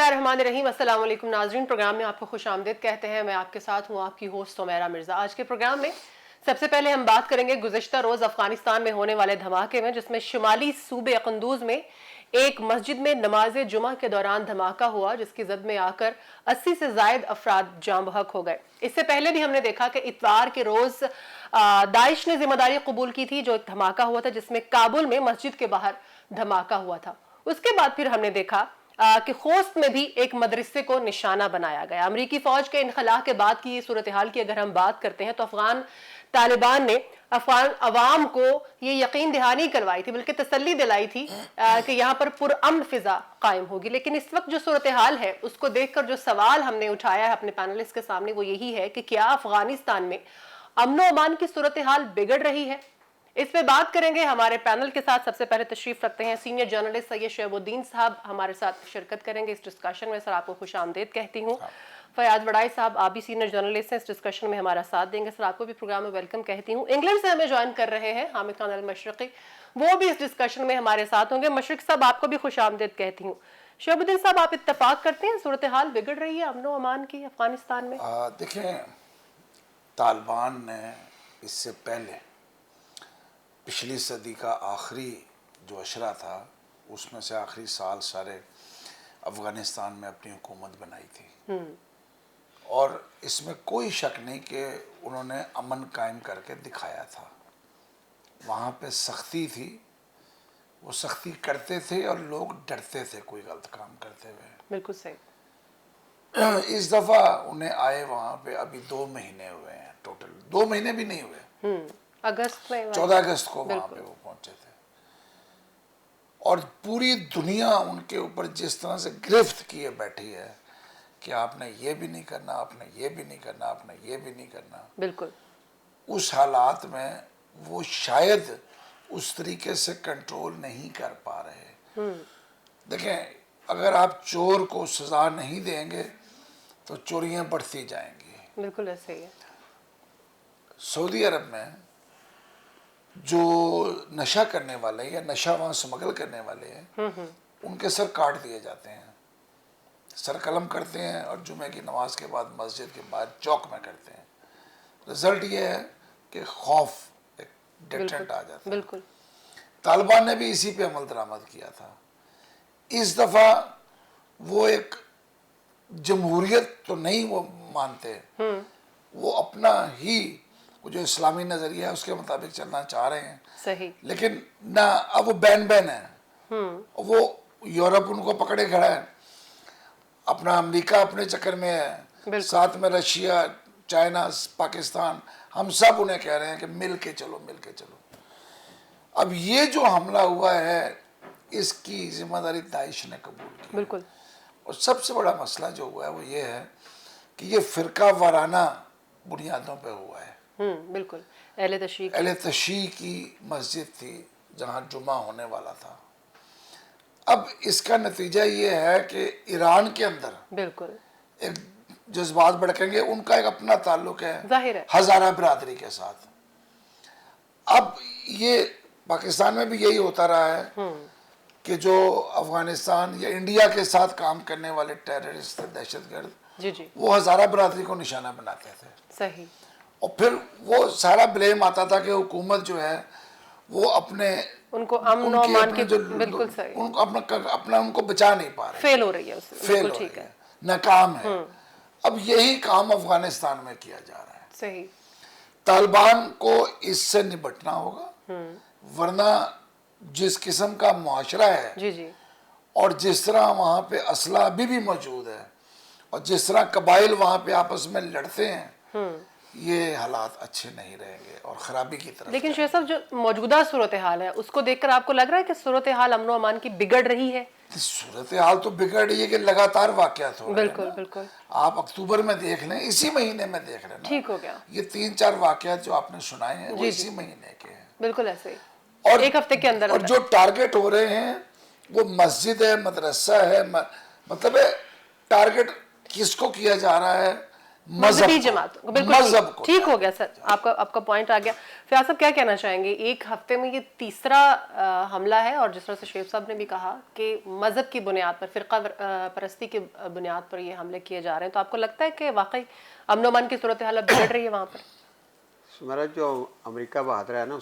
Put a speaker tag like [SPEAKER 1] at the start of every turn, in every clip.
[SPEAKER 1] बिस्मिल्लाहिर्रहमानिर्रहीम। अस्सलाम वालेकुम नाज़रीन, प्रोग्राम में आपको खुशामदीद कहते हैं। मैं आपके साथ हूँ आपकी होस्ट सुमैरा मिर्ज़ा। आज के प्रोग्राम में सबसे पहले हम बात करेंगे गुज़िश्ता रोज़ अफगानिस्तान में होने वाले धमाके में, जिसमें शुमाली सूबे क़ुंदूज़ में एक मस्जिद में नमाज जुमा के दौरान धमाका हुआ, जिसकी जद में आकर 80 से ज़ायद अफराद जाँ बहक हो गए। इससे पहले भी हमने देखा कि इतवार के रोज़ दाइश ने जिम्मेदारी कबूल की थी, जो एक धमाका हुआ था जिसमें काबुल में मस्जिद के बाहर धमाका हुआ था। उसके बाद फिर हमने देखा कि खोस्त में भी एक मदरसे को निशाना बनाया गया। अमरीकी फौज के इनखला के बाद की सूरत हाल की अगर हम बात करते हैं तो अफगान तालिबान ने अफगान अवाम को ये यकीन दहानी करवाई थी, बल्कि तसल्ली दिलाई थी कि यहाँ पर पुरअमन फिजा कायम होगी। लेकिन इस वक्त जो सूरत हाल है उसको देखकर जो सवाल हमने उठाया है अपने पैनलिस्ट के सामने वो यही है कि क्या अफगानिस्तान में अमनो अमान की सूरत हाल बिगड़ रही है। इस पे बात करेंगे हमारे पैनल के साथ। सबसे पहले तशरीफ रखते हैं सीनियर जर्नलिस्ट सैयद शहबुद्दीन साहब, हमारे साथ शिरकत करेंगे इस डिस्कशन में। सर, आपको खुशामदीद कहती हूँ। फयाज वड़ाई साहब, आप भी सीनियर जर्नलिस्ट हैं, इस डिस्कशन में हमारा साथ देंगे। सर, आपको भी प्रोग्राम में वेलकम कहती हूँ। इंग्लैंड से हमें ज्वाइन कर रहे हैं हामिद खान अल मशरकी, वो भी इस डिस्कशन में हमारे साथ होंगे। मशरक साहब, आपको भी खुशामदीद कहती हूँ। शहबुद्दीन साहब, आप इत्तेफाक करते हैं सूरत हाल बिगड़ रही है अमनो अमान की अफगानिस्तान में?
[SPEAKER 2] देखें, तालिबान ने इससे पहले पिछली सदी का आखिरी जो अशरा था उसमें से आखिरी साल सारे अफ़गानिस्तान में अपनी हुकूमत बनाई थी और इसमें कोई शक नहीं कि उन्होंने अमन कायम करके दिखाया था। वहाँ पे सख्ती थी, वो सख्ती करते थे और लोग डरते थे कोई गलत काम करते हुए।
[SPEAKER 1] बिल्कुल सही।
[SPEAKER 2] इस दफ़ा उन्हें आए वहाँ पे अभी 2 महीने हुए हैं, टोटल 2 महीने भी नहीं हुए।
[SPEAKER 1] अगस्त में
[SPEAKER 2] 14 अगस्त को वहाँ पे वो पहुंचे थे और पूरी दुनिया उनके ऊपर जिस तरह से गिरफ्त किए बैठी है कि आपने ये भी नहीं करना, आपने ये भी नहीं करना, आपने ये भी नहीं करना।
[SPEAKER 1] बिल्कुल।
[SPEAKER 2] उस हालात में वो शायद उस तरीके से कंट्रोल नहीं कर पा रहे। देखें, अगर आप चोर को सजा नहीं देंगे तो चोरियां बढ़ती जाएंगी।
[SPEAKER 1] बिल्कुल ऐसे ही है।
[SPEAKER 2] सऊदी अरब में जो नशा करने वाले या नशा वहाँ स्मगल करने वाले हैं उनके सर काट दिए जाते हैं, सर कलम करते हैं और जुमे की नमाज के बाद मस्जिद के बाद चौक में करते हैं। रिजल्ट ये है कि खौफ, एक डेटेंट आ जाता है।
[SPEAKER 1] बिल्कुल।
[SPEAKER 2] तालिबान ने भी इसी पे अमल दरामद किया था। इस दफ़ा वो एक जमहूरियत तो नहीं वो मानते, वो अपना ही जो इस्लामी नजरिया है उसके मुताबिक चलना चाह रहे हैं।
[SPEAKER 1] सही।
[SPEAKER 2] लेकिन ना अब वो बैन है। वो यूरोप उनको पकड़े खड़ा है, अपना अमेरिका अपने चक्कर में है, साथ में रशिया, चाइना, पाकिस्तान, हम सब उन्हें कह रहे हैं कि मिल के चलो, मिल के चलो। अब ये जो हमला हुआ है इसकी जिम्मेदारी दाइश ने कबूल की।
[SPEAKER 1] बिल्कुल।
[SPEAKER 2] और सबसे बड़ा मसला जो हुआ है वो ये है कि ये फिरका वाराना बुनियादों पे हुआ है।
[SPEAKER 1] बिल्कुल। अहले
[SPEAKER 2] तशी की मस्जिद थी जहाँ जुमा होने वाला था। अब इसका नतीजा ये है कि ईरान के अंदर
[SPEAKER 1] बिल्कुल
[SPEAKER 2] एक जज्बात भड़केंगे। उनका एक अपना ताल्लुक है
[SPEAKER 1] जाहिर है
[SPEAKER 2] हज़ारा बिरादरी के साथ। अब ये पाकिस्तान में भी यही होता रहा है कि जो अफगानिस्तान या इंडिया के साथ काम करने वाले टेररिस्ट, दहशतगर्द,
[SPEAKER 1] जी,
[SPEAKER 2] वो हज़ारा बिरादरी को निशाना बनाते थे।
[SPEAKER 1] सही।
[SPEAKER 2] और फिर वो सारा ब्लेम आता था कि हुकूमत जो है वो अपने
[SPEAKER 1] उनको अमन और अमान की, बिल्कुल सही,
[SPEAKER 2] उनको अपना उनको बचा नहीं पा रहे,
[SPEAKER 1] फेल हो रही है उसमें।
[SPEAKER 2] फेल हो
[SPEAKER 1] ठीक है,
[SPEAKER 2] नाकाम है। अब यही काम अफगानिस्तान में किया जा रहा है।
[SPEAKER 1] सही।
[SPEAKER 2] तालिबान को इससे निपटना होगा, वरना जिस किस्म का मुआशरा है
[SPEAKER 1] जी
[SPEAKER 2] और जिस तरह वहाँ पे असला अभी भी मौजूद है और जिस तरह कबाइल वहाँ पे आपस में लड़ते हैं, ये हालात अच्छे नहीं रहेंगे और ख़राबी की तरफ।
[SPEAKER 1] लेकिन शेख साहब, जो मौजूदा सूरत हाल है उसको देखकर आपको लग रहा है कि सूरत हाल अमनो अमान की बिगड़ रही है?
[SPEAKER 2] सूरत हाल तो बिगड़ रही है कि लगातार वाक़यात हो रहे हैं।
[SPEAKER 1] बिल्कुल बिल्कुल।
[SPEAKER 2] आप अक्टूबर में देख लें, इसी महीने में देख लें,
[SPEAKER 1] ठीक हो गया।
[SPEAKER 2] ये 3-4 वाक़यात जो आपने सुनाए हैं वो इसी महीने के हैं।
[SPEAKER 1] बिल्कुल ऐसे ही, और एक हफ्ते के अंदर।
[SPEAKER 2] और जो टारगेट हो रहे हैं वो मस्जिद है, मदरसा है, मतलब टारगेट किसको किया जा रहा है?
[SPEAKER 1] मजहबी जमात, बिल्कुल
[SPEAKER 2] मजहब को
[SPEAKER 1] ठीक हो गया सर, आपका पॉइंट आ गया। फिर साहब क्या कहना चाहेंगे, एक हफ्ते में ये तीसरा हमला है और जिस तरह से शेख साहब ने भी कहा कि मजहब की बुनियाद पर, फिरका परस्ती की बुनियाद पर ये हमले किए जा रहे हैं, तो आपको लगता है कि वाकई अमन अमान की सूरत हालत बिगड़ रही है वहाँ पर?
[SPEAKER 3] मेरा जो अमेरिका बहादुर है ना,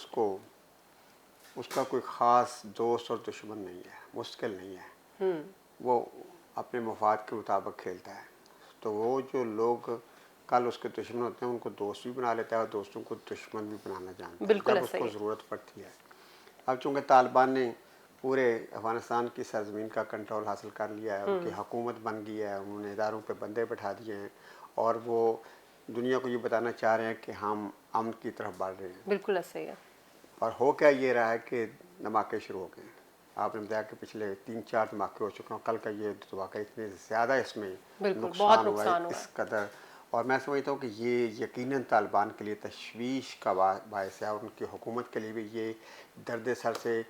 [SPEAKER 3] उसका कोई ख़ास दोस्त और दुश्मन नहीं है, मुश्किल नहीं है। वो अपने मफाद के मुताबिक खेलता है। तो वो जो लोग कल उसके दुश्मन होते हैं उनको दोस्त भी बना लेता है और दोस्तों को दुश्मन भी बनाना जानता है जब उसको ज़रूरत पड़ती है। अब चूँकि तालिबान ने पूरे अफ़गानिस्तान की सरजमीन का कंट्रोल हासिल कर लिया है, उनकी हुकूमत बन गई है, उन्होंने इदारों पे बंदे बैठा दिए हैं और वो दुनिया को ये बताना चाह रहे हैं कि हम अमन की तरफ बढ़ रहे हैं।
[SPEAKER 1] बिल्कुल ऐसे ही है।
[SPEAKER 3] और हो क्या ये रहा है कि धमाके शुरू हो गए। आपने बताया कि पिछले 3-4 धमाके हो चुके हैं, कल का ये धमाका इतने ज़्यादा इसमें नुकसान हुआ है इस कदर। और मैं समझता हूँ कि ये यकीनन तालिबान के लिए तशवीश का बायस है और उनकी हुकूमत के लिए भी ये दर्द सर से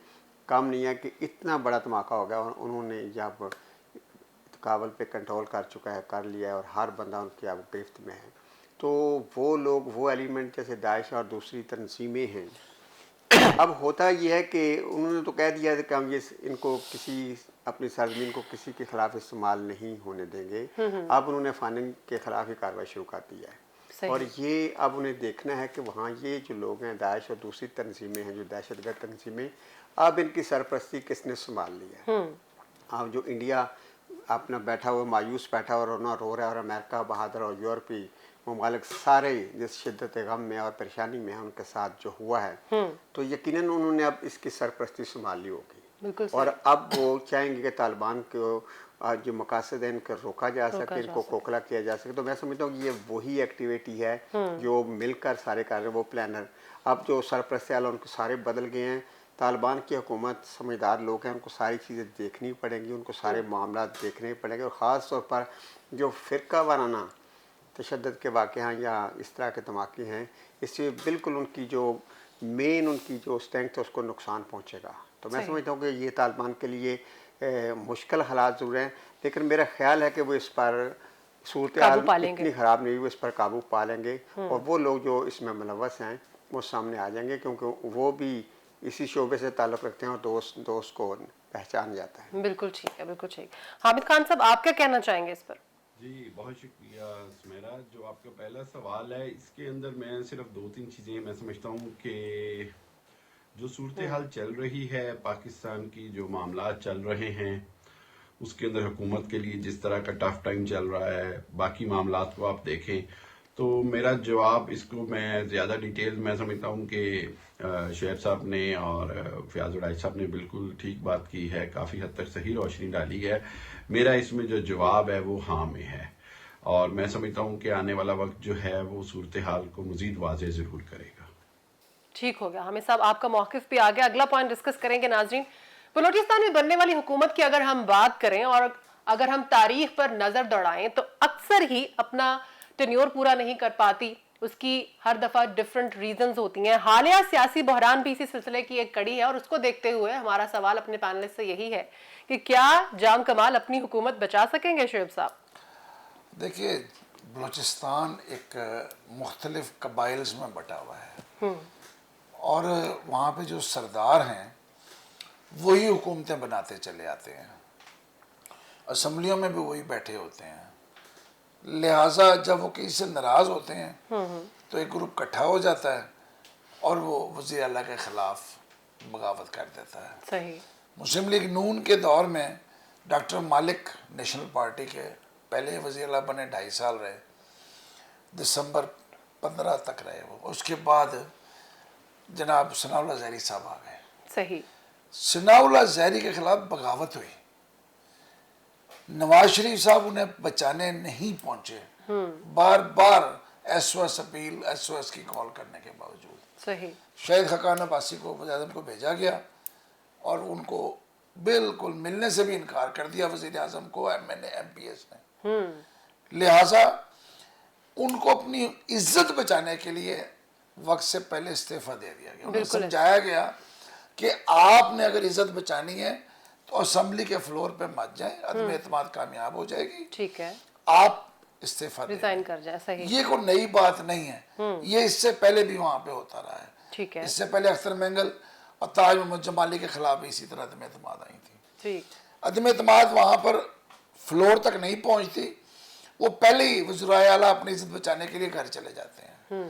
[SPEAKER 3] कम नहीं है कि इतना बड़ा धमाका हो गया और उन्होंने जब काबल पे कंट्रोल कर लिया है और हर बंदा उनकी अब गिरफ्त में है। तो वो लोग, वो एलिमेंट जैसे दाइश और दूसरी तंजीमें हैं, अब होता यह है कि उन्होंने तो कह दिया है कि हम इनको किसी अपनी सरजमीन को किसी के खिलाफ इस्तेमाल नहीं होने देंगे। अब उन्होंने फानिंग के खिलाफ ही कार्रवाई शुरू कर दी है और ये अब उन्हें देखना है कि वहाँ ये जो लोग हैं दाइश और दूसरी तंजीमें हैं जो दहशतगर्द तंजीमें, अब इनकी सरपरस्ती किसने संभाल ली है। अब जो इंडिया अपना बैठा हुआ मायूस बैठा और रोना रो रहा है और अमेरिका बहादुर और यूरोपीय ममालिक सारे जिस शिद्दत गम में और परेशानी में है उनके साथ जो हुआ है, तो यकीनन उन्होंने अब इसकी सरपरस्ती संभाल ली होगी और अब वो चाहेंगे कि तालिबान को जो मकासद है इनको रोका जा सके, इनको खोखला किया जा सके। तो मैं समझता हूँ कि ये वही एक्टिविटी है जो मिलकर सारे कर रहे हैं, वो प्लानर। अब जो सरपरस्ती वाले उनको सारे बदल गए हैं। तालिबान की हुकूमत समझदार लोग हैं, उनको सारी चीज़ें देखनी पड़ेंगी, उनको सारे मामला देखने पड़ेंगे और ख़ास तौर पर जो फ़िरका वाराना तशद्दुद के वाक़या या इस तरह के धमाके हैं, इससे बिल्कुल उनकी जो मेन उनकी जो स्ट्रेंथ है उसको नुकसान पहुंचेगा। तो मैं समझता हूँ कि ये तालिबान के लिए मुश्किल हालात ज़रूर हैं, लेकिन मेरा ख्याल है कि वो इस पर सूरत हाल इतनी ख़राब नहीं, वो इस पर काबू पा लेंगे और वो लोग जो इसमें मुलव्वस हैं वो सामने आ जाएंगे, क्योंकि वो भी इसी शोबे से ताल्लुक़ रखते हैं और दोस्त को पहचान जाता है।
[SPEAKER 1] बिल्कुल ठीक है, बिल्कुल ठीक। हामिद खान साहब, आप क्या कहना चाहेंगे इस पर?
[SPEAKER 4] जी बहुत शुक्रिया सुमेरा। जो आपका पहला सवाल है, इसके अंदर मैं सिर्फ 2-3 चीज़ें मैं समझता हूँ कि जो सूरत हाल चल रही है पाकिस्तान की, जो मामला चल रहे हैं उसके अंदर हुकूमत के लिए जिस तरह का टफ टाइम चल रहा है, बाकी मामला को आप देखें तो मेरा जवाब इसको मैं ज़्यादा डिटेल मैं समझता हूँ कि शेर साहब ने और फयाज उड़ाई साहब ने बिल्कुल ठीक बात की है, काफ़ी हद तक सही रोशनी डाली है। मेरा इसमें जो जवाब है वो हाँ में है और मैं समझता हूँ कि आने वाला वक्त जो है वो सूरत हाल को मज़ीद वाज़ेह ज़रूर करेगा।
[SPEAKER 1] ठीक हो गया हामिद साहब, आपका मौक़िफ़ भी आ गया। अगला पॉइंट डिस्कस करेंगे नाज़रीन। बलूचिस्तान में बनने वाली हुकूमत की अगर हम बात करें और अगर हम तारीख पर नज़र दौड़ाएं तो अक्सर ही अपना टेन्योर पूरा नहीं कर पाती, उसकी हर दफ़ा डिफरेंट रीजंस होती हैं। हालिया सियासी बहरान भी इसी सिलसिले की एक कड़ी है और उसको देखते हुए हमारा सवाल अपने पैनलिस्ट से यही है कि क्या जाम कमाल अपनी हुकूमत बचा सकेंगे शुएब साहब?
[SPEAKER 2] देखिए, बलूचिस्तान एक मुख्तलिफ कबाइल्स में बटा हुआ है और वहाँ पे जो सरदार हैं वही हुकूमतें बनाते चले आते हैं, असम्बलियों में भी वही बैठे होते हैं। लिहाजा जब वो किसी से नाराज़ होते हैं तो एक ग्रुप इकट्ठा हो जाता है और वो वज़ीर आला के ख़िलाफ़ बगावत कर देता है।
[SPEAKER 1] सही।
[SPEAKER 2] मुस्लिम लीग नून के दौर में डॉक्टर मालिक नेशनल पार्टी के पहले वज़ीर आला बने, 2.5 साल रहे, दिसंबर 15 तक रहे वो। उसके बाद जनाब सनाउल्लाह ज़हरी साहब आ गए।
[SPEAKER 1] सही।
[SPEAKER 2] सनाउल्लाह ज़हरी के ख़िलाफ़ बगावत हुई, नवाज शरीफ साहब उन्हें बचाने नहीं पहुंचे, बार बार SOS अपील, SOS की कॉल करने के बावजूद।
[SPEAKER 1] सही।
[SPEAKER 2] शहीद खकान अब्बासी को वज़ीर आज़म को भेजा गया और उनको बिल्कुल मिलने से भी इनकार कर दिया वज़ीर आज़म को MNA MPs ने। लिहाजा उनको अपनी इज्जत बचाने के लिए वक्त से पहले इस्तीफा दे दिया गया। उन्हें समझाया गया कि आपने अगर इज्जत बचानी है तो असेंबली के फ्लोर पे मत जाएं, अदम एतमाद कामयाब हो जाएगी।
[SPEAKER 1] ठीक है।
[SPEAKER 2] आप इस्तीफा दे
[SPEAKER 1] रिजाइन कर जाए, सही।
[SPEAKER 2] ये कोई नई बात नहीं है, ये इससे पहले भी वहां पे होता रहा है।
[SPEAKER 1] ठीक है।
[SPEAKER 2] इससे पहले अख्तर मेंगल और ताज मोहम्मद जमाली के खिलाफ भी इसी तरह अदम एतमाद आई थी।
[SPEAKER 1] ठीक।
[SPEAKER 2] अदम एतमाद वहां पर फ्लोर तक नहीं पहुंचती, वो पहले ही वज़ीर आला अपनी इज्जत बचाने के लिए घर चले जाते हैं।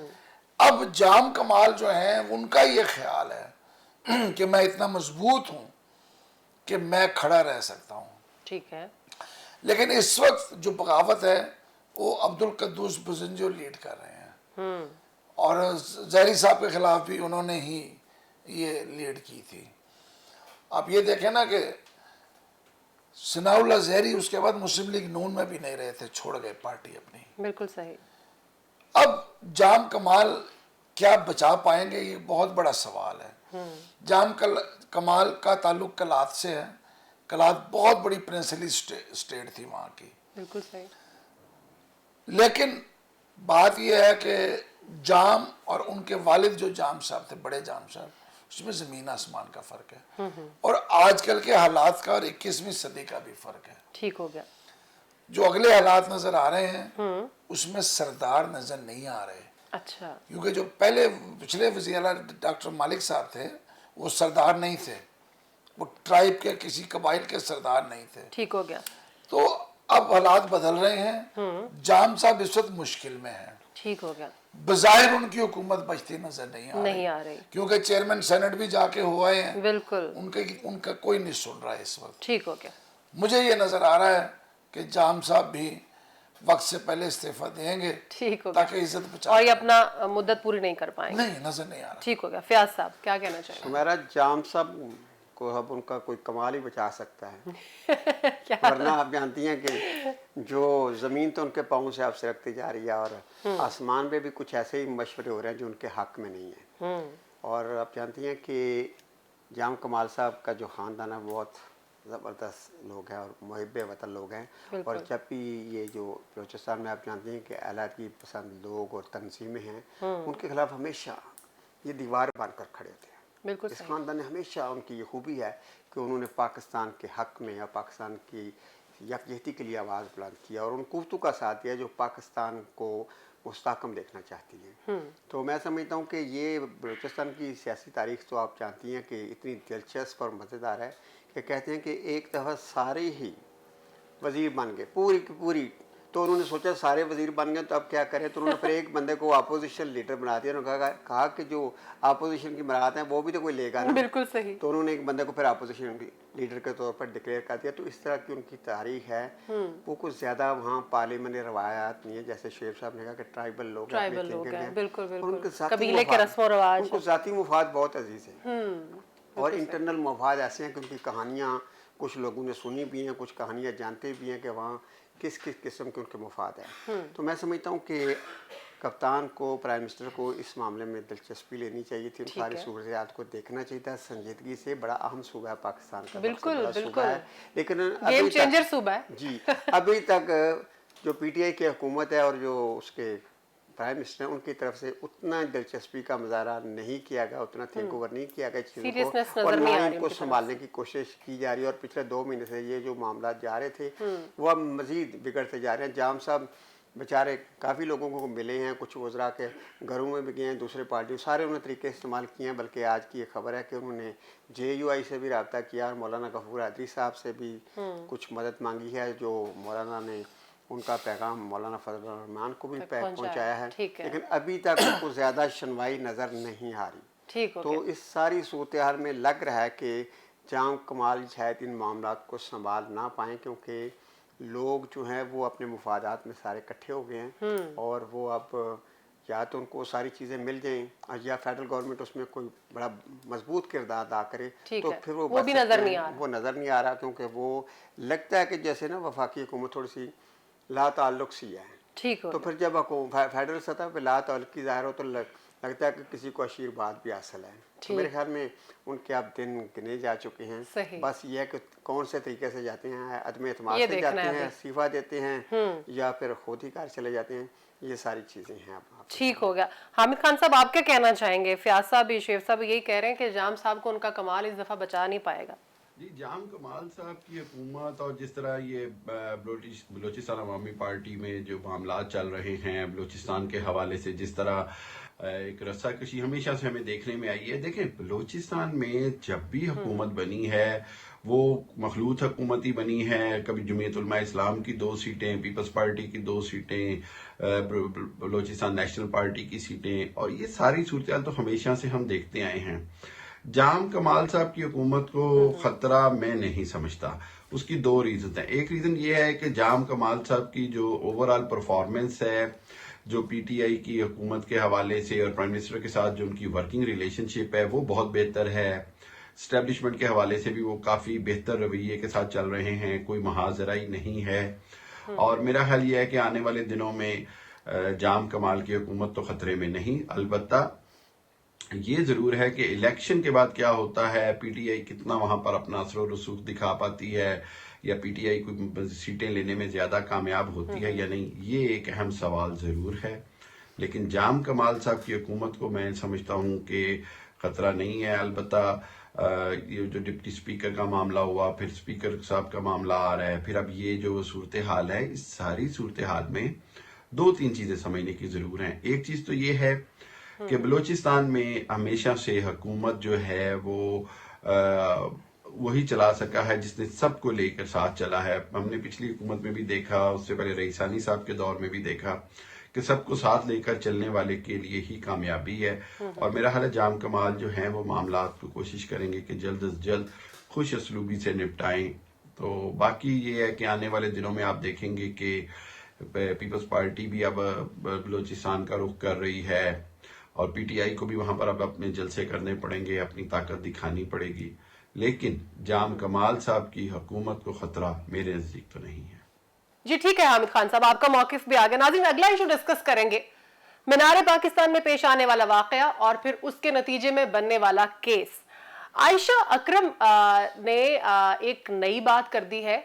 [SPEAKER 2] अब जाम कमाल जो है उनका ये ख्याल है कि मैं इतना मजबूत हूं कि मैं खड़ा रह सकता हूं।
[SPEAKER 1] ठीक है।
[SPEAKER 2] लेकिन इस वक्त जो बगावत है वो अब्दुल कद्दूस बुज़ंजो लीड कर रहे हैं, और जहरी साहब के खिलाफ भी उन्होंने ही ये लीड की थी। आप ये देखें ना कि सनाउल्लाह जहरी उसके बाद मुस्लिम लीग नून में भी नहीं रहे थे, छोड़ गए पार्टी अपनी।
[SPEAKER 1] बिल्कुल सही।
[SPEAKER 2] अब जाम कमाल क्या बचा पाएंगे, ये बहुत बड़ा सवाल है। जाम कमाल का ताल्लुक कलात से है। कलात बहुत बड़ी प्रिंसली स्टेट थी वहां की।
[SPEAKER 1] बिल्कुल सही।
[SPEAKER 2] लेकिन बात यह है कि जाम और उनके वालिद जो जाम साहब थे, बड़े जाम साहब, उसमें जमीन आसमान का फर्क है, और आजकल के हालात का और 21वीं सदी का भी फर्क है।
[SPEAKER 1] ठीक हो गया।
[SPEAKER 2] जो अगले हालात नजर आ रहे हैं उसमें सरदार नजर नहीं आ रहे।
[SPEAKER 1] अच्छा।
[SPEAKER 2] क्योंकि जो पहले पिछले वज़ीर आला डॉक्टर मालिक साहब थे वो सरदार नहीं थे, वो ट्राइब के किसी कबाइल के सरदार नहीं थे।
[SPEAKER 1] ठीक हो गया।
[SPEAKER 2] तो अब हालात बदल रहे हैं। जाम साहब इस वक्त मुश्किल में है।
[SPEAKER 1] ठीक हो गया।
[SPEAKER 2] बजाहिर उनकी हुकूमत बचती नजर नहीं आ रही, क्योंकि चेयरमैन सेनेट भी जाके हुआ है।
[SPEAKER 1] बिल्कुल।
[SPEAKER 2] उनका कोई नहीं सुन रहा है इस वक्त।
[SPEAKER 1] ठीक हो गया।
[SPEAKER 2] मुझे ये नजर आ रहा है कि जाम साहब भी वक्त से पहले इस्तीफा देंगे,
[SPEAKER 1] ठीक हो गया,
[SPEAKER 2] ताकि इज्जत बचा,
[SPEAKER 1] और ये अपना मुद्दत पूरी नहीं कर पाएंगे।
[SPEAKER 2] नहीं, नजर नहीं आ रहा।
[SPEAKER 1] ठीक हो गया। फयाज साहब क्या कहना चाहिए?
[SPEAKER 3] मेरा जाम साहब को अब उनका कोई कमाल ही बचा सकता है।
[SPEAKER 1] क्या?
[SPEAKER 3] वरना आप जानती हैं कि जो ज़मीन तो उनके पाँव से आप सरकती जा रही है, और आसमान पे भी कुछ ऐसे ही मशवरे हो रहे हैं जो उनके हक में नहीं है। और आप जानती हैं कि जाम कमाल साहब का जो ख़ानदान है बहुत ज़बरदस्त लोग हैं और मुहिब वतन लोग हैं। और जब भी ये जो बलूचिस्तान में आप जानती हैं कि अलहदगी पसंद लोग और तंजीमें हैं, उनके खिलाफ हमेशा ये दीवार बनकर खड़े होते हैं।
[SPEAKER 1] बिल्कुल
[SPEAKER 3] इस
[SPEAKER 1] सही।
[SPEAKER 3] ख़ानदान ने हमेशा, उनकी ये खूबी है कि उन्होंने पाकिस्तान के हक में या पाकिस्तान की यकजहती के लिए आवाज़ बुलंद किया और उन कुव्वतों का साथ दिया जो पाकिस्तान को मुस्तहकम देखना चाहती हैं। तो मैं समझता हूँ कि ये बलूचिस्तान की सियासी तारीख तो आप जानती हैं कि इतनी दिलचस्प और मज़ेदार है कि कहते हैं कि एक दफ़ा सारे ही वज़ीर बन गए, पूरी की पूरी। तो उन्होंने सोचा सारे वज़ीर बन गए तो अब क्या करें, तो उन्होंने फिर एक बंदे को अपोजिशन लीडर बना दिया। उन्होंने कहा कि जो अपोजिशन की मराहत हैं वो भी तो कोई लेगा ना।
[SPEAKER 1] बिल्कुल सही।
[SPEAKER 3] तो उन्होंने एक बंदे को फिर अपोजिशन लीडर के तौर पर डिक्लेयर कर दिया। तो इस तरह की उनकी तारीख है। वो कुछ ज़्यादा वहाँ पार्लियामेंट रवायात नहीं है, जैसे शेख साहब ने कहा कि ट्राइबल लोग
[SPEAKER 1] हैं। बिल्कुल बिल्कुल।
[SPEAKER 3] कबीले के
[SPEAKER 1] रस्म रवाज,
[SPEAKER 3] उनको ज़ाती मुफाद बहुत अजीज़ है, और इंटरनल मुफाद ऐसे हैं कि उनकी कहानियाँ कुछ लोगों ने सुनी भी हैं, कुछ कहानियाँ जानते भी हैं कि वहाँ किस किस किस्म के उनके मुफाद हैं। तो मैं समझता हूँ कि कप्तान को, प्राइम मिनिस्टर को इस मामले में दिलचस्पी लेनी चाहिए थी। सारी सूरत को देखना चाहिए था संजीदगी से। बड़ा अहम सूबा है पाकिस्तान का,
[SPEAKER 1] बिल्कुल बिल्कुल,
[SPEAKER 3] लेकिन
[SPEAKER 1] गेम चेंजर सूबा है
[SPEAKER 3] जी। अभी तक जो PTI की हुकूमत है और जो उसके प्राइम मिनिस्टर उनकी तरफ से उतना दिलचस्पी का मुजाहरा नहीं किया गया, उतना थिंक ओवर नहीं किया गया चीज़ों को, और ना ही इनको संभालने की कोशिश की जा रही है। और पिछले 2 महीने से ये जो मामला जा रहे थे वो अब मज़ीद बिगड़ते जा रहे हैं। जाम साहब बेचारे काफ़ी लोगों को मिले हैं, कुछ वज़रा के घरों में भी गए हैं, दूसरे पार्टियों, सारे उन्होंने तरीके इस्तेमाल किए हैं। बल्कि आज की ये खबर है कि उन्होंने JUI से भी रब्ता किया और मौलाना गफूर आदरी साहब से भी कुछ मदद मांगी है, जो मौलाना ने उनका पैगाम मौलाना फजल रहमान को भी पहुंचाया है। लेकिन अभी तक उनको ज़्यादा सुनवाई नज़र नहीं आ रही। तो इस सारी सूरत हाल में लग रहा है कि जाम कमाल शायद इन मामला को संभाल ना पाएँ, क्योंकि लोग जो हैं वो अपने मुफादात में सारे इकट्ठे हो गए हैं, और वो अब या तो उनको सारी चीज़ें मिल जाएं या फेडरल गवर्नमेंट उसमें कोई बड़ा मजबूत किरदार अदा करे, तो फिर वो
[SPEAKER 1] भी नज़र नहीं आ रहा।
[SPEAKER 3] वो नज़र नहीं आ रहा, क्योंकि वो लगता है कि जैसे ना वफाकी हुकूमत थोड़ी सी ला ताल्लुक सी है। तो फिर जब फेडरल सतह पर ला ताल्लुक की ज़ाहिर हो तो लगता है कि किसी को आशीर्वाद भी हासिल है। तो मेरे ख्याल में उनके अब दिन गिने जा चुके हैं। बस ये है कि कौन से तरीके से जाते हैं, अदम एतमाद से जाते हैं, इस्तीफा देते हैं, या फिर खुद ही घर चले जाते हैं, ये सारी चीज़ें हैं।
[SPEAKER 1] ठीक हो गया। हामिद खान साहब आप क्या कहना चाहेंगे? फयाज साहब भी, शेख साहब यही कह रहे हैं कि जाम साहब को उनका कमाल इस दफ़ा बचा नहीं पाएगा।
[SPEAKER 4] जी, जाम कमाल साहब की हुकूमत और जिस तरह ये बलूचिस्तान अवामी पार्टी में जो मामला चल रहे हैं बलूचिस्तान के हवाले से, जिस तरह एक रस्साकशी हमेशा से हमें देखने में आई है। देखें, बलूचिस्तान में जब भी हुकूमत बनी है वो मखलूत हुकूमत ही बनी है। कभी जमीयत उलमा इस्लाम की 2 सीटें, पीपल्स पार्टी की 2 सीटें, बलूचिस्तान नेशनल पार्टी की सीटें, और ये सारी सूरत तो हमेशा से हम देखते आए हैं। जाम कमाल साहब की हुकूमत को खतरा मैं नहीं समझता। उसकी 2 रीजन है। एक रीजन ये है कि जाम कमाल साहब की जो ओवरऑल परफॉर्मेंस है, जो पीटीआई की हुकूमत के हवाले से और प्राइम मिनिस्टर के साथ जो उनकी वर्किंग रिलेशनशिप है वो बहुत बेहतर है। स्टैब्लिशमेंट के हवाले से भी वो काफी बेहतर रवैये के साथ चल रहे हैं, कोई महाजराई नहीं है। और मेरा ख्याल ये है कि आने वाले दिनों में जाम कमाल की हुकूमत तो खतरे में नहीं। अलबत्ता ये जरूर है कि इलेक्शन के बाद क्या होता है, पीटीआई कितना वहां पर अपना असर रसूख दिखा पाती है, या पीटीआई कोई सीटें लेने में ज्यादा कामयाब होती है या नहीं, ये एक अहम सवाल जरूर है। लेकिन जाम कमाल साहब की हुकूमत को मैं समझता हूं कि खतरा नहीं है। अलबत्ता ये जो डिप्टी स्पीकर का मामला हुआ, फिर स्पीकर साहब का मामला आ रहा है, फिर अब ये जो सूरत हाल है, इस सारी सूरत हाल में 2-3 चीजें समझने की जरूर है। एक चीज तो ये है कि बलूचिस्तान में हमेशा से हुकूमत जो है वो वही चला सका है जिसने सबको लेकर साथ चला है। हमने पिछली हुकूमत में भी देखा, उससे पहले रईसानी साहब के दौर में भी देखा कि सबको साथ लेकर चलने वाले के लिए ही कामयाबी है। और मेरा ख्याल है जाम कमाल जो है वो मामला को कोशिश करेंगे कि जल्द अज जल्द खुश असलूबी से निपटाएं। तो बाकी ये है कि आने वाले दिनों में आप देखेंगे कि पीपल्स पार्टी भी अब बलूचिस्तान का रुख कर रही है और पीटीआई को भी वहां पर अब अपने जलसे करने पड़ेंगे, अपनी ताकत दिखानी पड़ेगी। लेकिन जाम कमाल साहब की हुकूमत को खतरा मेरे नजदीक तो नहीं है।
[SPEAKER 1] जी ठीक है हामिद खान साहब, आपका मौकिफ भी आ गया। नाज़रीन, अगला इशू डिस्कस करेंगे मीनार पाकिस्तान में पेश आने वाला वाकया और फिर उसके नतीजे में बनने वाला केस। आयशा अकरम ने एक नई बात कर दी है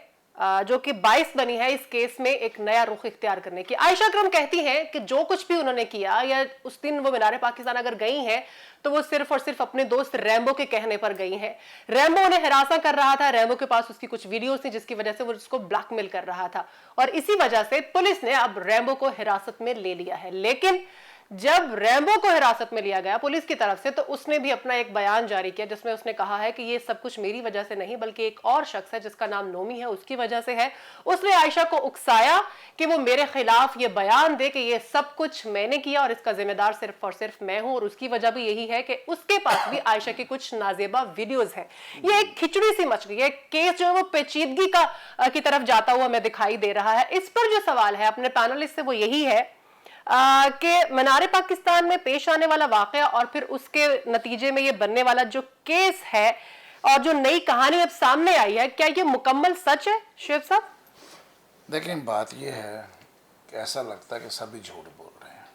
[SPEAKER 1] जो कि बाइस बनी है इस केस में एक नया रुख इख्तियार करने की। आयशा अकरम कहती हैं कि जो कुछ भी उन्होंने किया, या उस दिन वो मीनार पाकिस्तान अगर गई हैं तो वो सिर्फ और सिर्फ अपने दोस्त रैम्बो के कहने पर गई हैं। रैम्बो उन्हें हिरासा कर रहा था, रैम्बो के पास उसकी कुछ वीडियोस थी जिसकी वजह से वो उसको ब्लैकमेल कर रहा था, और इसी वजह से पुलिस ने अब रैम्बो को हिरासत में ले लिया है। लेकिन जब रैम्बो को हिरासत में लिया गया पुलिस की तरफ से, तो उसने भी अपना एक बयान जारी किया जिसमें उसने कहा है कि ये सब कुछ मेरी वजह से नहीं बल्कि एक और शख्स है जिसका नाम नोमी है उसकी वजह से है। उसने आयशा को उकसाया कि वो मेरे खिलाफ ये बयान दे कि ये सब कुछ मैंने किया और इसका जिम्मेदार सिर्फ और सिर्फ मैं हूं, और उसकी वजह भी यही है कि उसके पास भी आयशा की कुछ नाजेबा वीडियोज हैं। ये एक खिचड़ी सी मच गई है। केस जो है वो पेचीदगी की तरफ जाता हुआ हमें दिखाई दे रहा है। इस पर जो सवाल है अपने पैनलिस्ट से वो यही है कि मीनार पाकिस्तान में पेश आने वाला वाकया और फिर उसके नतीजे में ये बनने वाला जो केस है और जो नई कहानी अब सामने आई है, क्या ये मुकम्मल सच है शुएब साहब?
[SPEAKER 2] लेकिन बात ये है कि ऐसा लगता है कि सभी झूठ बोल रहे हैं।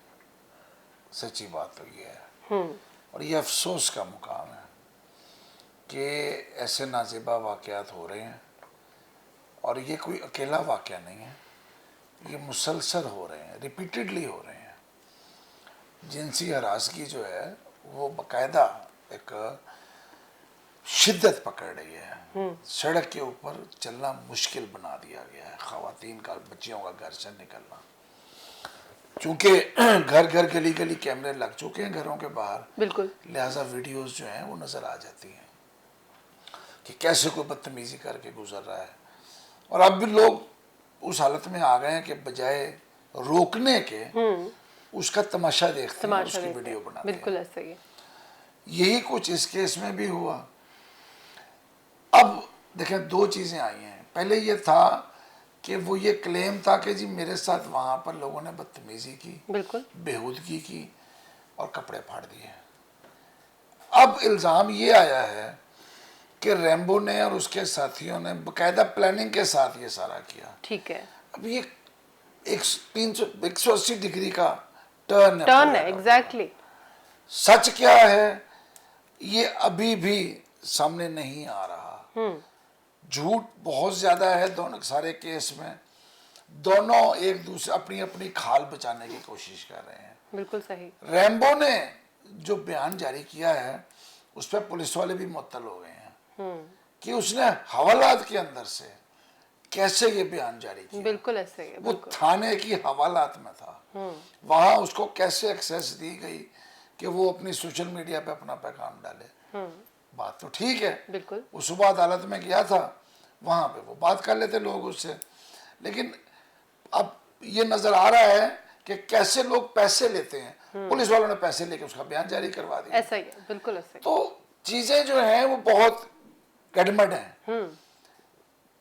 [SPEAKER 2] सच्ची बात तो ये है, और ये अफसोस का मुकाम है कि ऐसे नाजेबा वाकयात हो रहे हैं, और ये कोई अकेला वाकया नहीं है, ये मुसलसल हो रहे हैं, रिपीटेडली हो रहे हैं। जिनसी हरासगी जो है वो बाकायदा एक शिद्दत पकड़ रही है। सड़क के ऊपर चलना मुश्किल बना दिया गया है, ख़वातीन का, बच्चियों का घर से निकलना, चूंकि घर घर गली गली कैमरे लग चुके हैं घरों के बाहर,
[SPEAKER 1] बिल्कुल,
[SPEAKER 2] लिहाजा वीडियोस जो हैं वो नज़र आ जाती हैं कि कैसे कोई बदतमीजी करके गुजर रहा है। और अब भी लोग उस हालत में आ गए हैं कि बजाय रोकने के उसका तमाशा देखते हैं, उसकी वीडियो बनाते हैं।
[SPEAKER 1] बिल्कुल ऐसा ही है।
[SPEAKER 2] यही कुछ इस केस में भी हुआ। अब देखें, 2 चीज़ें आई हैं। पहले ये था कि वो ये क्लेम था कि जी मेरे साथ वहाँ पर लोगों ने बदतमीजी की,
[SPEAKER 1] बिल्कुल
[SPEAKER 2] बेहूदगी की और कपड़े फाड़ दिए। अब इल्ज़ाम ये आया है कि रैम्बो ने और उसके साथियों ने बाकायदा प्लानिंग के साथ ये सारा किया।
[SPEAKER 1] ठीक है।
[SPEAKER 2] अब ये 180 डिग्री का टर्न
[SPEAKER 1] है। एग्जैक्टली।
[SPEAKER 2] सच क्या है ये अभी भी सामने नहीं आ रहा। झूठ बहुत ज्यादा है दोनों सारे केस में। दोनों एक दूसरे अपनी अपनी खाल बचाने की कोशिश कर रहे हैं।
[SPEAKER 1] बिल्कुल सही।
[SPEAKER 2] रैम्बो ने जो बयान जारी किया है उस पर पुलिस वाले भी मुअत्तल हो गए हैं कि उसने हवालात के अंदर से कैसे ये बयान जारी किया।
[SPEAKER 1] बिल्कुल ऐसे ही है,
[SPEAKER 2] वो
[SPEAKER 1] बिल्कुल।
[SPEAKER 2] थाने की हवालात में था, वहां उसको कैसे एक्सेस दी गई कि वो अपनी सोशल मीडिया पे अपना पैगाम डाले। बात तो ठीक है,
[SPEAKER 1] बिल्कुल।
[SPEAKER 2] वो सुबह अदालत में गया था, वहां पे वो बात कर लेते लोग उससे, लेकिन अब ये नजर आ रहा है कि कैसे लोग पैसे लेते हैं। पुलिस वालों ने पैसे लेके उसका बयान जारी करवा दिया।
[SPEAKER 1] ऐसा ही है, बिल्कुल ऐसा ही।
[SPEAKER 2] तो चीजें जो हैं वो बहुत गड़बड़ हैं।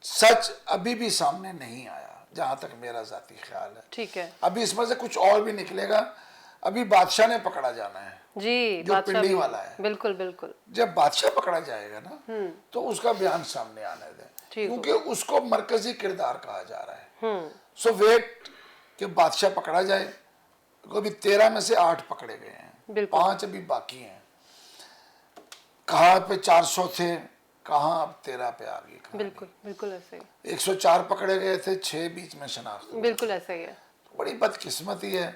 [SPEAKER 2] सच अभी भी सामने नहीं आया, जहां तक मेरा जाती ख्याल है।
[SPEAKER 1] ठीक है
[SPEAKER 2] अभी इसमें से कुछ और भी निकलेगा। अभी बादशाह ने पकड़ा जाना है
[SPEAKER 1] जी,
[SPEAKER 2] जो
[SPEAKER 1] बादशाह
[SPEAKER 2] पिंडी
[SPEAKER 1] भी-
[SPEAKER 2] वाला है।
[SPEAKER 1] बिल्कुल बिल्कुल।
[SPEAKER 2] जब बादशाह पकड़ा जाएगा ना तो उसका बयान सामने आने दें,
[SPEAKER 1] ठीक
[SPEAKER 2] क्योंकि उसको मरकजी किरदार कहा जा रहा है। सो वेट कि बादशाह पकड़ा जाए। अभी 13 में से 8 पकड़े गए हैं,
[SPEAKER 1] बिल्कुल।
[SPEAKER 2] 5 अभी बाकी हैं। कहाँ पे 400 थे, कहाँ अब 13 पे आ गई कहानी।
[SPEAKER 1] बिल्कुल बिल्कुल ऐसे ही।
[SPEAKER 2] 104 पकड़े गए थे, 6 बीच में शनाख्त हुए।
[SPEAKER 1] बिल्कुल ऐसा ही है।
[SPEAKER 2] बड़ी बदकिस्मती है।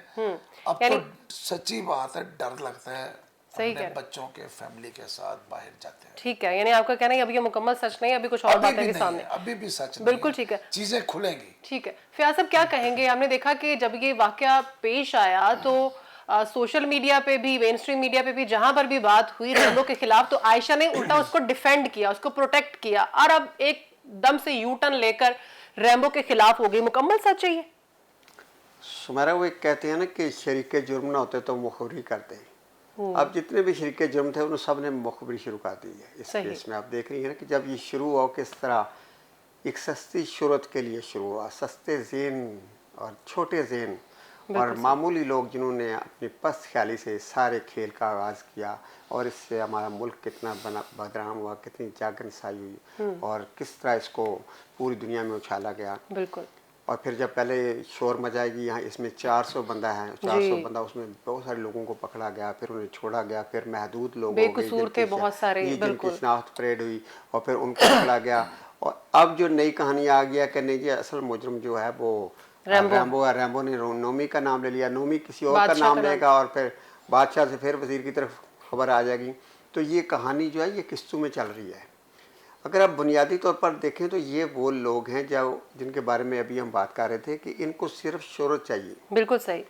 [SPEAKER 2] अब तो सच्ची बात है, डर लगता है
[SPEAKER 1] सही
[SPEAKER 2] अपने
[SPEAKER 1] कह रहे।
[SPEAKER 2] बच्चों के फैमिली के साथ बाहर जाते हैं।
[SPEAKER 1] ठीक है, यानी आपका कहना है अभी ये मुकम्मल सच नहीं है, अभी कुछ और
[SPEAKER 2] अभी
[SPEAKER 1] बातें
[SPEAKER 2] भी
[SPEAKER 1] भी
[SPEAKER 2] नहीं
[SPEAKER 1] सामने।
[SPEAKER 2] है, अभी भी सच नहीं
[SPEAKER 1] बिल्कुल
[SPEAKER 2] है।
[SPEAKER 1] ठीक है।
[SPEAKER 2] चीजें खुलेंगी।
[SPEAKER 1] ठीक है, फियाज साहब क्या कहेंगे? हमने देखा कि जब ये वाकया पेश आया तो सोशल मीडिया पे भी, मेन स्ट्रीम मीडिया पे भी, जहां पर भी बात हुई रैम्बो के खिलाफ, तो आयशा ने उल्टा उसको डिफेंड किया, उसको प्रोटेक्ट किया, और अब एकदम से यू टर्न लेकर रैम्बो के खिलाफ हो गई। मुकम्मल सच है ये?
[SPEAKER 3] सुमेरा, वो एक कहते हैं ना कि शरीके जुर्म ना होते तो मुखबरी करते हैं। अब जितने भी शरीके जुर्म थे उन सब ने मुखबरी शुरू कर दी है इस केस में। आप देख रही हैं ना कि जब ये शुरू हुआ किस तरह एक सस्ती शोहरत के लिए शुरू हुआ, सस्ते ज़ेन और छोटे ज़ेन और मामूली लोग जिन्होंने अपनी पस्त ख्याली से सारे खेल का आगाज़ किया, और इससे हमारा मुल्क कितना बदनाम हुआ, कितनी जागनसाई हुई, और किस तरह इसको पूरी दुनिया में उछाला गया।
[SPEAKER 1] बिल्कुल।
[SPEAKER 3] और फिर जब पहले शोर मचाएगी, यहाँ इसमें 400 बंदा है, 400 बंदा, उसमें बहुत सारे लोगों को पकड़ा गया, फिर उन्हें छोड़ा गया, फिर महदूद लोग
[SPEAKER 1] बेकसूर थे बहुत सारे,
[SPEAKER 3] जिनकी शनाख्त परेड हुई, और फिर उनको पकड़ा गया। और अब जो नई कहानी आ गया कि नहीं जी, असल मुजरम जो है वो रैम्बो है। रैम्बो ने नोमी का नाम ले लिया, नोमी किसी और का नाम लेगा, और फिर बादशाह से फिर वजीर की तरफ खबर आ जाएगी। तो ये कहानी जो है ये किस्तों में चल रही है। अगर आप बुनियादी तौर पर देखें तो ये वो लोग हैं जो जिनके बारे में अभी हम बात कर रहे थे कि इनको सिर्फ शोहरत चाहिए।
[SPEAKER 1] बिल्कुल सही।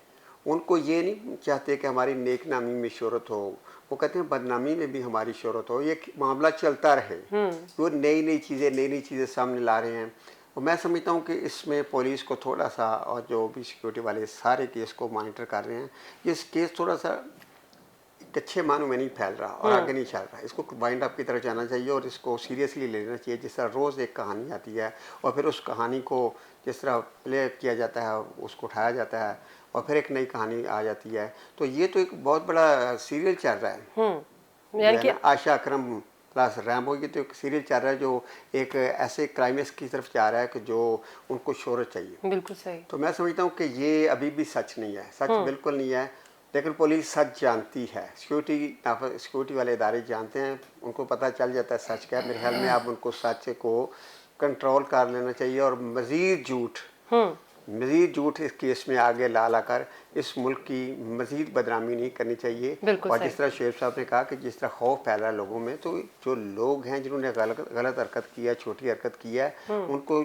[SPEAKER 3] उनको ये नहीं चाहते कि हमारी नेक नामी में शोहरत हो, वो कहते हैं बदनामी में भी हमारी शोहरत हो, ये मामला चलता रहे। वो नई नई चीज़ें सामने ला रहे हैं। और मैं समझता हूँ कि इसमें पुलिस को थोड़ा सा, और जो भी सिक्योरिटी वाले सारे केस को मॉनिटर कर रहे हैं, ये केस थोड़ा सा अच्छे मानों में नहीं फैल रहा और आगे नहीं चल रहा। इसको वाइंड अप की तरफ जाना चाहिए और इसको सीरियसली लेना चाहिए। जिस तरह रोज़ एक कहानी आती है और फिर उस कहानी को जिस तरह प्ले किया जाता है, उसको उठाया जाता है और फिर एक नई कहानी आ जाती है, तो ये तो एक बहुत बड़ा सीरियल चल रहा है। यानी कि आयशा अकरम प्लस रैम्बो, ये तो एक सीरियल चल रहा है जो एक ऐसे क्लाइमेक्स की तरफ जा रहा है कि जो उनको शोहरत चाहिए।
[SPEAKER 1] बिल्कुल सही।
[SPEAKER 3] तो मैं समझता हूँ कि ये अभी भी सच नहीं है, सच बिल्कुल नहीं है, लेकिन पुलिस सच जानती है, सिक्योरिटी वाले इदारे जानते हैं, उनको पता चल जाता है सच क्या है। मेरे ख्याल में अब उनको सच को कंट्रोल कर लेना चाहिए और मज़ीद झूठ इस केस में आगे ला कर इस मुल्क की मज़ीद बदनामी नहीं करनी चाहिए। और जिस तरह शेर साहब ने कहा कि जिस तरह खौफ फैल रहा है लोगों में, तो जो लोग हैं जिन्होंने गलत हरकत की है, छोटी हरकत की है, उनको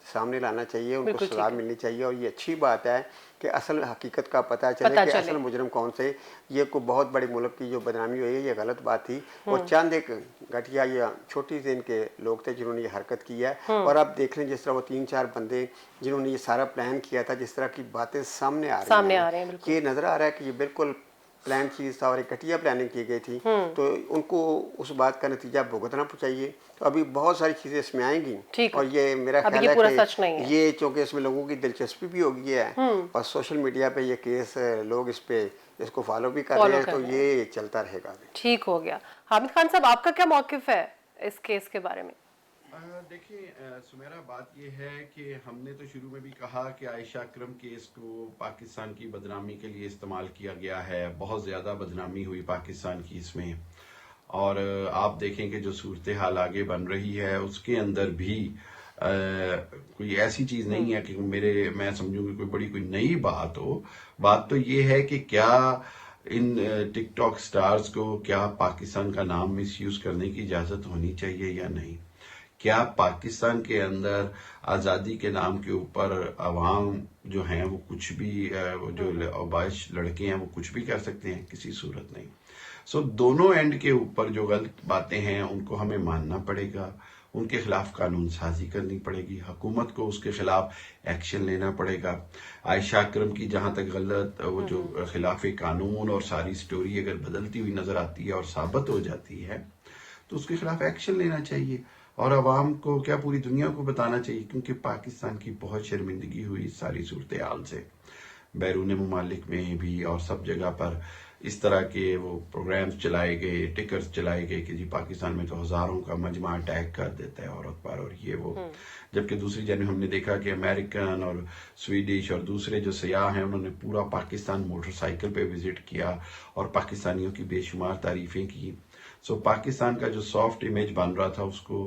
[SPEAKER 3] सामने लाना चाहिए, उनको सजा मिलनी चाहिए। और ये अच्छी बात है कि असल हकीकत का पता चले कि असल मुजरम कौन से। ये को बहुत बड़ी मुल्क की जो बदनामी हुई है, ये गलत बात थी और चंद एक घटिया या छोटी से इनके लोग थे जिन्होंने ये हरकत की है। और अब देख लें जिस तरह वो 3-4 बंदे जिन्होंने ये सारा प्लान किया था, जिस तरह की बातें सामने आ रही हैं, ये नज़र आ रहा है कि ये बिल्कुल प्लान चीज़ था और एक घटिया प्लानिंग की गई थी। तो उनको उस बात का नतीजा भुगतना चाहिए। तो अभी बहुत सारी चीज़ें इसमें आएंगी और ये मेरा ख्याल है कि ये चूँकि इसमें लोगों की दिलचस्पी भी हो गई है और सोशल मीडिया पे ये केस लोग इसको फॉलो भी कर रहे हैं, तो ये चलता रहेगा।
[SPEAKER 1] ठीक हो गया। हामिद खान साहब, आपका क्या मौक़िफ़ है इस केस के बारे में?
[SPEAKER 4] देखिए सुमेरा, बात ये है कि हमने तो शुरू में भी कहा कि आयशा अकरम केस को पाकिस्तान की बदनामी के लिए इस्तेमाल किया गया है। बहुत ज़्यादा बदनामी हुई पाकिस्तान की इसमें, और आप देखें कि जो सूरत हाल आगे बन रही है उसके अंदर भी कोई ऐसी चीज़ नहीं है कि मैं समझूंगी कोई नई बात हो। बात तो ये है कि क्या इन टिकटॉक स्टार्स को क्या पाकिस्तान का नाम मिसयूज़ करने की इजाज़त होनी चाहिए या नहीं। क्या पाकिस्तान के अंदर आज़ादी के नाम के ऊपर अवाम जो हैं वो कुछ भी वो जो अबाइश लड़के हैं वो कुछ भी कर सकते हैं? किसी सूरत नहीं। सो दोनों एंड के ऊपर जो गलत बातें हैं उनको हमें मानना पड़ेगा, उनके खिलाफ कानून साजी करनी पड़ेगी, हुकूमत को उसके खिलाफ एक्शन लेना पड़ेगा। आयशा अकरम की जहां तक गलत वो जो खिलाफ कानून और सारी स्टोरी अगर बदलती हुई नजर आती है और साबित हो जाती है तो उसके खिलाफ एक्शन लेना चाहिए और अवाम को क्या पूरी दुनिया को बताना चाहिए, क्योंकि पाकिस्तान की बहुत शर्मिंदगी हुई इस सारी सूरत हाल से। बैरून मुमालिक में भी और सब जगह पर इस तरह के वो प्रोग्राम्स चलाए गए, टिकर्स चलाए गए कि जी पाकिस्तान में तो हजारों का मजमा अटैक कर देता है औरत पर और ये वो। जबकि दूसरी जानब हमने देखा कि अमेरिकन और स्वीडिश और दूसरे जो सयाह हैं उन्होंने पूरा पाकिस्तान मोटरसाइकिल पे विजिट किया और पाकिस्तानियों की बेशुमार तारीफें की। सो पाकिस्तान का जो सॉफ्ट इमेज बन रहा था उसको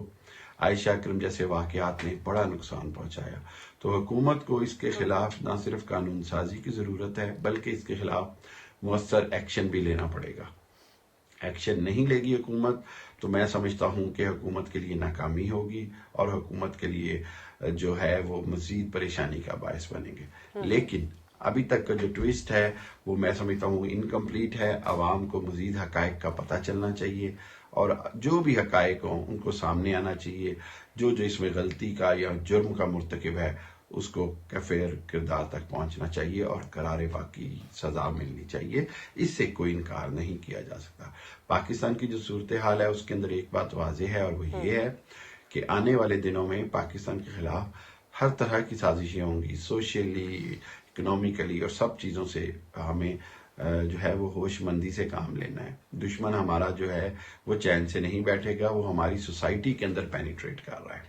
[SPEAKER 4] आयशा अकरम जैसे वाकयात ने बड़ा नुकसान पहुंचाया। तो हुकूमत को इसके खिलाफ ना सिर्फ कानून साजी की जरूरत है बल्कि इसके खिलाफ मुअस्सर एक्शन भी लेना पड़ेगा। एक्शन नहीं लेगी हुकूमत तो मैं समझता हूं कि हुकूमत के लिए नाकामी होगी और हुकूमत के लिए जो है वो मजीद परेशानी का बायस बनेंगे। लेकिन अभी तक का जो ट्विस्ट है वो मैं समझता हूँ इनकम्प्लीट है। अवाम को मजीद हकायक का पता चलना चाहिए और जो भी हकायक हों उनको सामने आना चाहिए। जो जो इसमें गलती का या जुर्म का मुर्तकिब है उसको कफेर किरदार तक पहुंचना चाहिए और करारे बाकी सजा मिलनी चाहिए। इससे कोई इनकार नहीं किया जा सकता। पाकिस्तान की जो सूरत हाल है उसके अंदर एक बात वाज़ेह है और वो ये है कि आने वाले दिनों में पाकिस्तान के खिलाफ हर तरह की साजिशें होंगी, सोशली, इकोनॉमिकली और सब चीज़ों से हमें जो है वो होशमंदी से काम लेना है। दुश्मन हमारा जो है वो चैन से नहीं बैठेगा, वो हमारी सोसाइटी के अंदर पेनिट्रेट कर रहा है।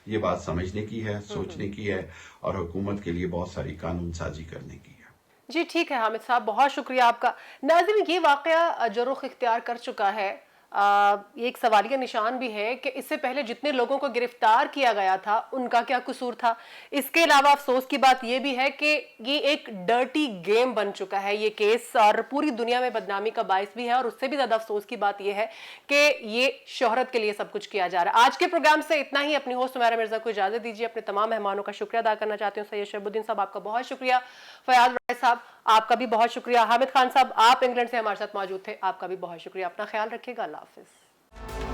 [SPEAKER 4] ये बात समझने की है, सोचने की है और हुकूमत के लिए बहुत सारी कानून साजी करने की है।
[SPEAKER 1] जी ठीक है हामिद साहब, बहुत शुक्रिया आपका। नाज़रीन, ये वाकया जो रुख इख्तियार कर चुका है, ये एक सवालिया निशान भी है कि इससे पहले जितने लोगों को गिरफ्तार किया गया था उनका क्या कसूर था। इसके अलावा अफसोस की बात यह भी है कि ये एक डर्टी गेम बन चुका है ये केस और पूरी दुनिया में बदनामी का बायस भी है। और उससे भी ज्यादा अफसोस की बात यह है कि ये शोहरत के लिए सब कुछ किया जा रहा है। आज के प्रोग्राम से इतना ही। अपनी होस्ट सुमैरा मिर्जा को इजाजत दीजिए। अपने तमाम मेहमानों का शुक्रिया अदा करना चाहती हूँ। सैयद शहबुद्दीन साहब आपका बहुत शुक्रिया, फयाज राय साहब आपका भी बहुत शुक्रिया, हामिद खान साहब आप इंग्लैंड से हमारे साथ मौजूद थे, आपका भी बहुत शुक्रिया। अपना ख्याल रखिएगा। अल्लाह हाफिज।